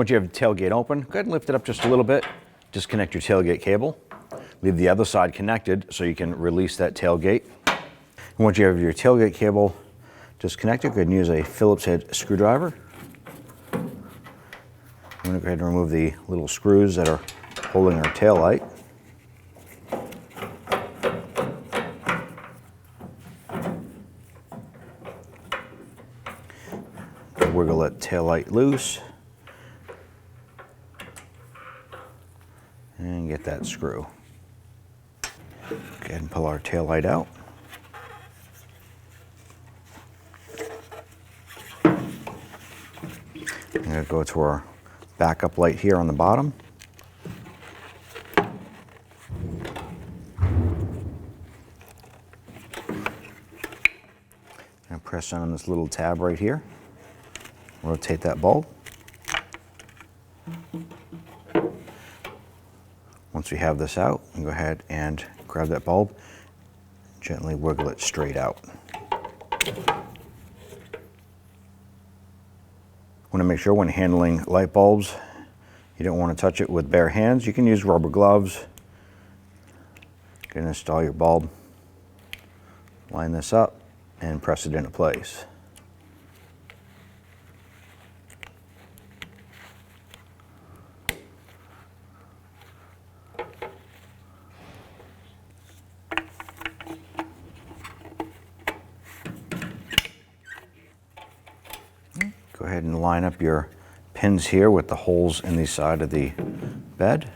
Once you have the tailgate open, go ahead and lift it up just a little bit. Disconnect your tailgate cable. Leave the other side connected so you can release that tailgate. And once you have your tailgate cable disconnected, go ahead and use a Phillips head screwdriver. I'm going to go ahead and remove the little screws that are holding our tail light. Wiggle that tail light loose and get that screw. Go ahead and pull our tail light out. I'm going to go to our backup light here on the bottom. And press on this little tab right here. Rotate that bulb. Once we have this out, we go ahead and grab that bulb, gently wiggle it straight out. Want to make sure when handling light bulbs, you don't want to touch it with bare hands. You can use rubber gloves. You can install your bulb, line this up, and press it into place. Go ahead and line up your pins here with the holes in the side of the bed.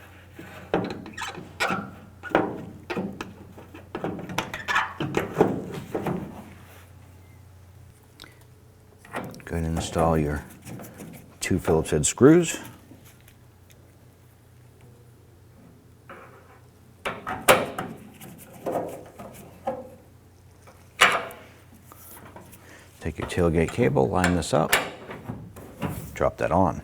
Go ahead and install your 2 Phillips head screws. Take your tailgate cable, line this up, drop that on.